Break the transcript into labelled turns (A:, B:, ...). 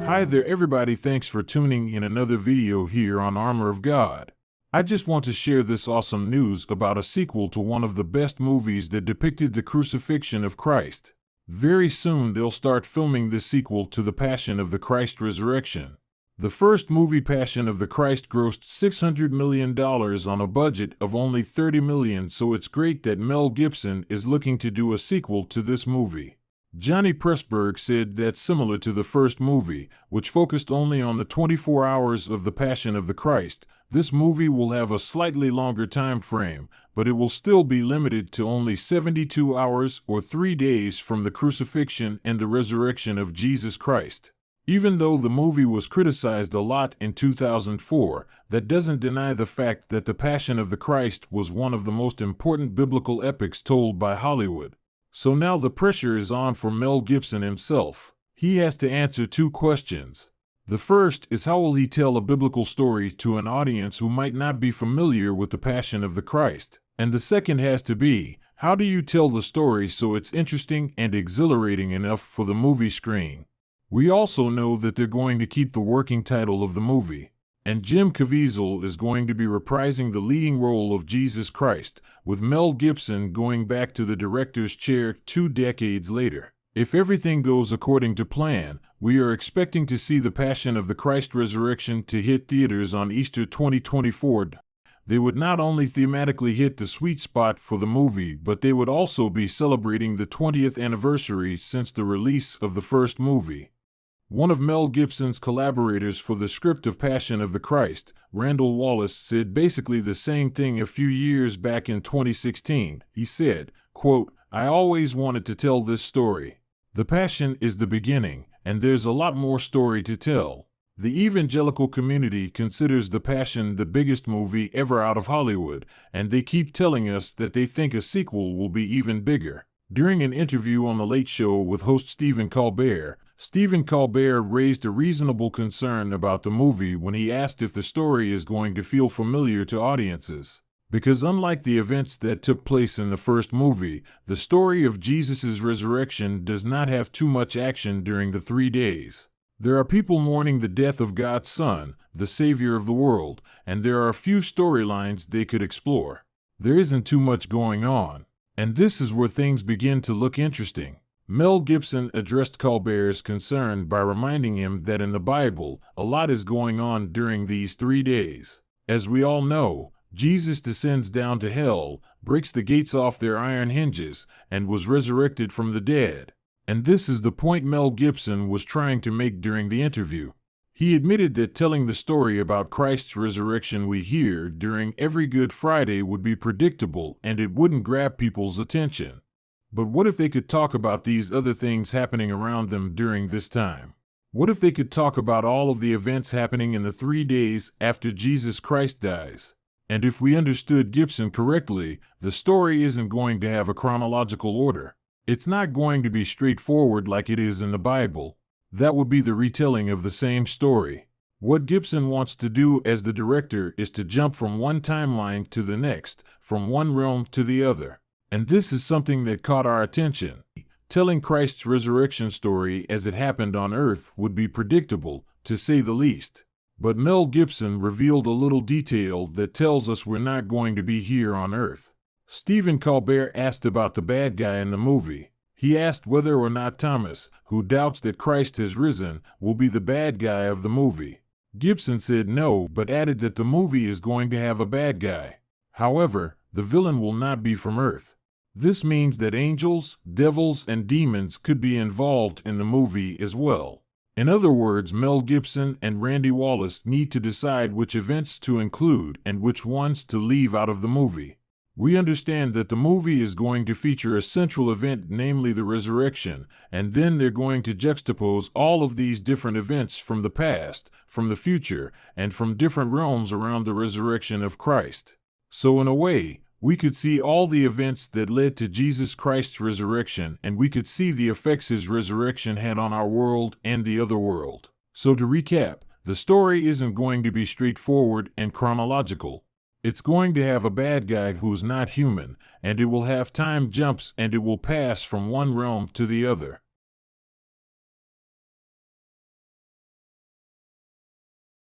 A: Hi there everybody, thanks for tuning in another video here on Armor of God. I just want to share this awesome news about a sequel to one of the best movies that depicted the crucifixion of Christ. Very soon they'll start filming the sequel to The Passion of the Christ Resurrection. The first movie, Passion of the Christ, grossed $600 million on a budget of only $30 million, so it's great that Mel Gibson is looking to do a sequel to this movie. Johnny Pressburg said that similar to the first movie, which focused only on the 24 hours of the Passion of the Christ, this movie will have a slightly longer time frame, but it will still be limited to only 72 hours or 3 days from the crucifixion and the resurrection of Jesus Christ. Even though the movie was criticized a lot in 2004, that doesn't deny the fact that the Passion of the Christ was one of the most important biblical epics told by Hollywood. So now the pressure is on for Mel Gibson himself. He has to answer two questions. The first is, how will he tell a biblical story to an audience who might not be familiar with the Passion of the Christ? And the second has to be, how do you tell the story so it's interesting and exhilarating enough for the movie screen? We also know that they're going to keep the working title of the movie, and Jim Caviezel is going to be reprising the leading role of Jesus Christ, with Mel Gibson going back to the director's chair 2 decades later. If everything goes according to plan, we are expecting to see the Passion of the Christ Resurrection to hit theaters on Easter 2024. They would not only thematically hit the sweet spot for the movie, but they would also be celebrating the 20th anniversary since the release of the first movie. One of Mel Gibson's collaborators for the script of Passion of the Christ, Randall Wallace, said basically the same thing a few years back in 2016. He said, quote, "I always wanted to tell this story. The Passion is the beginning, and there's a lot more story to tell. The evangelical community considers The Passion the biggest movie ever out of Hollywood, and they keep telling us that they think a sequel will be even bigger." During an interview on The Late Show with host Stephen Colbert raised a reasonable concern about the movie when he asked if the story is going to feel familiar to audiences. Because unlike the events that took place in the first movie, the story of Jesus' resurrection does not have too much action during the 3 days. There are people mourning the death of God's Son, the Savior of the world, and there are a few storylines they could explore. There isn't too much going on. And this is where things begin to look interesting. Mel Gibson addressed Colbert's concern by reminding him that in the Bible, a lot is going on during these 3 days. As we all know, Jesus descends down to hell, breaks the gates off their iron hinges, and was resurrected from the dead. And this is the point Mel Gibson was trying to make during the interview. He admitted that telling the story about Christ's resurrection we hear during every Good Friday would be predictable and it wouldn't grab people's attention. But what if they could talk about these other things happening around them during this time? What if they could talk about all of the events happening in the 3 days after Jesus Christ dies? And if we understood Gibson correctly, the story isn't going to have a chronological order. It's not going to be straightforward like it is in the Bible. That would be the retelling of the same story. What Gibson wants to do as the director is to jump from one timeline to the next, from one realm to the other. And this is something that caught our attention. Telling Christ's resurrection story as it happened on Earth would be predictable, to say the least. But Mel Gibson revealed a little detail that tells us we're not going to be here on Earth. Stephen Colbert asked about the bad guy in the movie. He asked whether or not Thomas, who doubts that Christ has risen, will be the bad guy of the movie. Gibson said no, but added that the movie is going to have a bad guy. However, the villain will not be from Earth. This means that angels, devils, and demons could be involved in the movie as well. In other words, Mel Gibson and Randy Wallace need to decide which events to include and which ones to leave out of the movie. We understand that the movie is going to feature a central event, namely the resurrection, and then they're going to juxtapose all of these different events from the past, from the future, and from different realms around the resurrection of Christ. So in a way, we could see all the events that led to Jesus Christ's resurrection, and we could see the effects his resurrection had on our world and the other world. So to recap, the story isn't going to be straightforward and chronological. It's going to have a bad guy who's not human, and it will have time jumps and it will pass from one realm to the other.